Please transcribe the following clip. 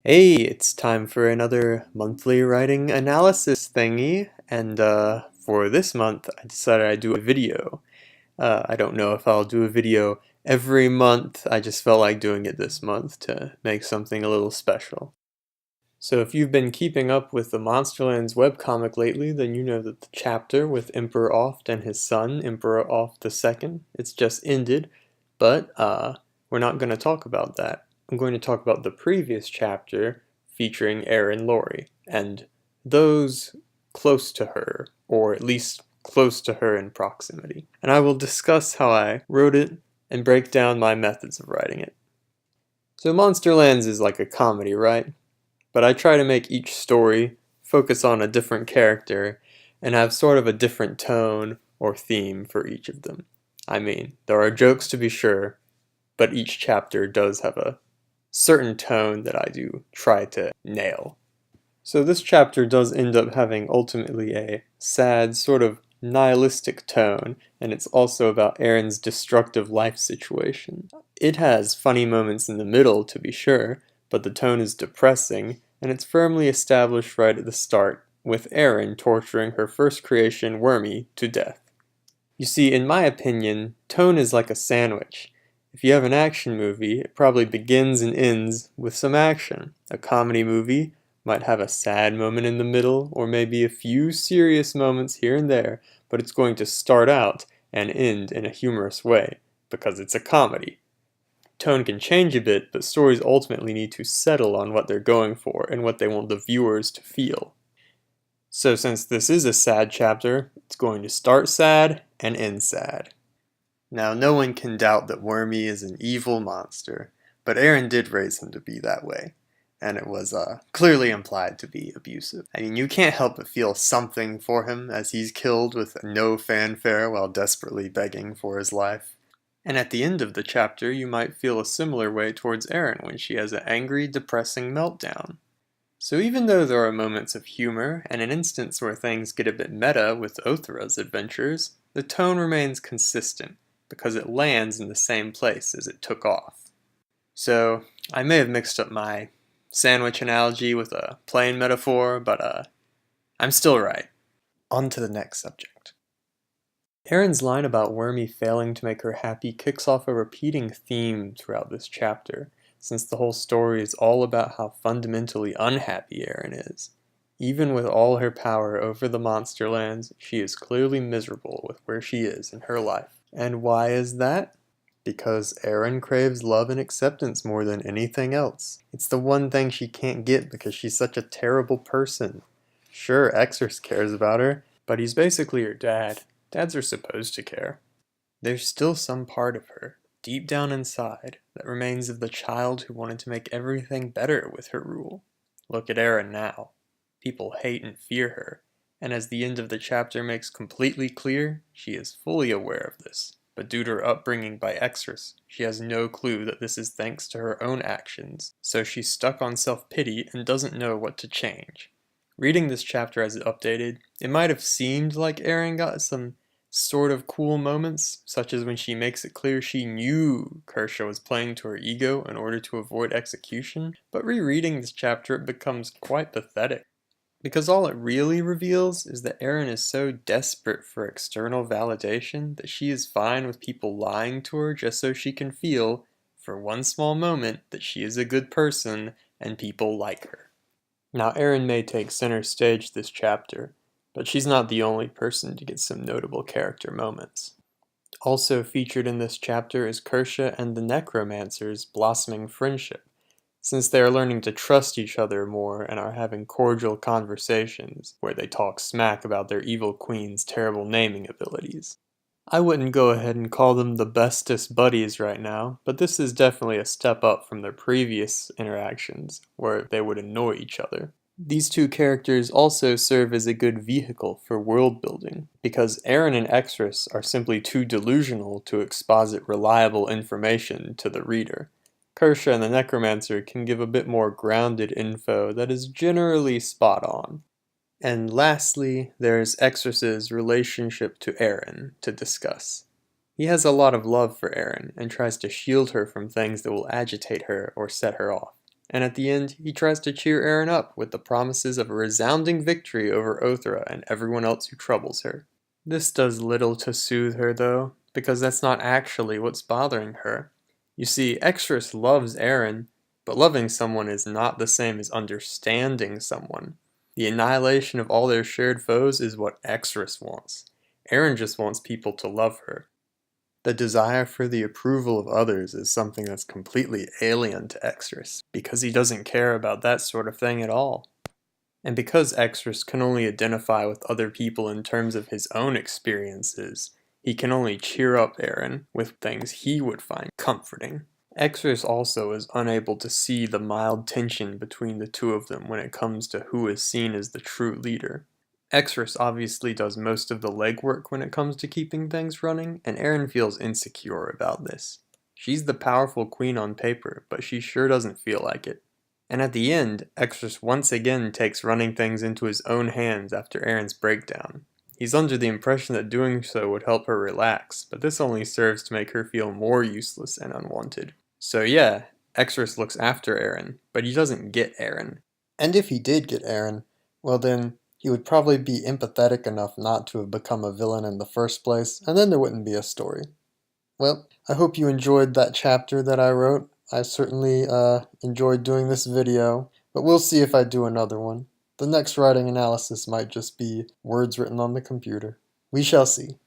Hey, it's time for another monthly writing analysis thingy, and for this month I decided I'd do a video. I don't know if I'll do a video every month, I just felt like doing it this month to make something a little special. So if you've been keeping up with the Monsterlands webcomic lately, then you know that the chapter with Emperor Oft and his son, Emperor Oft II, it's just ended, but we're not going to talk about that. I'm going to talk about the previous chapter featuring Castle Lorry, and those close to her, or at least close to her in proximity. And I will discuss how I wrote it and break down my methods of writing it. So Monsterlands is like a comedy, right? But I try to make each story focus on a different character and have sort of a different tone or theme for each of them. I mean, there are jokes to be sure, but each chapter does have a certain tone that I do try to nail. So this chapter does end up having ultimately a sad, sort of nihilistic tone, and it's also about Aaron's destructive life situation. It has funny moments in the middle, to be sure, but the tone is depressing, and it's firmly established right at the start, with Aaron torturing her first creation, Wormy, to death. You see, in my opinion, tone is like a sandwich. If you have an action movie, it probably begins and ends with some action. A comedy movie might have a sad moment in the middle, or maybe a few serious moments here and there, but it's going to start out and end in a humorous way, because it's a comedy. Tone can change a bit, but stories ultimately need to settle on what they're going for and what they want the viewers to feel. So since this is a sad chapter, it's going to start sad and end sad. Now, no one can doubt that Wormy is an evil monster, but Aaron did raise him to be that way, and it was clearly implied to be abusive. I mean, you can't help but feel something for him as he's killed with no fanfare while desperately begging for his life. And at the end of the chapter, you might feel a similar way towards Aaron when she has an angry, depressing meltdown. So even though there are moments of humor and an instance where things get a bit meta with Othra's adventures, the tone remains consistent because it lands in the same place as it took off. So I may have mixed up my sandwich analogy with a plane metaphor, but I'm still right. On to the next subject. Aaron's line about Wormy failing to make her happy kicks off a repeating theme throughout this chapter, since the whole story is all about how fundamentally unhappy Aaron is. Even with all her power over the Monsterlands, she is clearly miserable with where she is in her life. And why is that? Because Aaron craves love and acceptance more than anything else. It's the one thing she can't get because she's such a terrible person. Sure, Exorcist cares about her, but he's basically her dad. Dads are supposed to care. There's still some part of her, deep down inside, that remains of the child who wanted to make everything better with her rule. Look at Aaron now. People hate and fear her, and as the end of the chapter makes completely clear, she is fully aware of this. But due to her upbringing by Exorcist, she has no clue that this is thanks to her own actions, so she's stuck on self-pity and doesn't know what to change. Reading this chapter as it updated, it might have seemed like Aaron got some sort of cool moments, such as when she makes it clear she knew Kersha was playing to her ego in order to avoid execution, but rereading this chapter it becomes quite pathetic. Because all it really reveals is that Aaron is so desperate for external validation that she is fine with people lying to her just so she can feel, for one small moment, that she is a good person and people like her. Now Aaron may take center stage this chapter, but she's not the only person to get some notable character moments. Also featured in this chapter is Kersha and the Necromancer's blossoming friendship, since they are learning to trust each other more and are having cordial conversations where they talk smack about their evil queen's terrible naming abilities. I wouldn't go ahead and call them the bestest buddies right now, but this is definitely a step up from their previous interactions, where they would annoy each other. These two characters also serve as a good vehicle for world building, because Aaron and Exris are simply too delusional to exposit reliable information to the reader. Kersha and the Necromancer can give a bit more grounded info that is generally spot on. And lastly, there's Exris's relationship to Aaron to discuss. He has a lot of love for Aaron and tries to shield her from things that will agitate her or set her off. and at the end, he tries to cheer Eren up with the promises of a resounding victory over Othra and everyone else who troubles her. This does little to soothe her though, because that's not actually what's bothering her. You see, Extras loves Eren, but loving someone is not the same as understanding someone. The annihilation of all their shared foes is what Extras wants. Eren just wants people to love her. The desire for the approval of others is something that's completely alien to Extras, because he doesn't care about that sort of thing at all. And because Extras can only identify with other people in terms of his own experiences, he can only cheer up Eren with things he would find comforting. Extras also is unable to see the mild tension between the two of them when it comes to who is seen as the true leader. Extras obviously does most of the legwork when it comes to keeping things running, and Eren feels insecure about this. She's the powerful queen on paper, but she sure doesn't feel like it. And at the end, Extras once again takes running things into his own hands after Eren's breakdown. He's under the impression that doing so would help her relax, but this only serves to make her feel more useless and unwanted. So yeah, Extras looks after Eren, but he doesn't get Eren. And if he did get Eren, well then, he would probably be empathetic enough not to have become a villain in the first place, and then there wouldn't be a story. Well, I hope you enjoyed that chapter that I wrote. I certainly enjoyed doing this video, but we'll see if I do another one. The next writing analysis might just be words written on the computer. We shall see.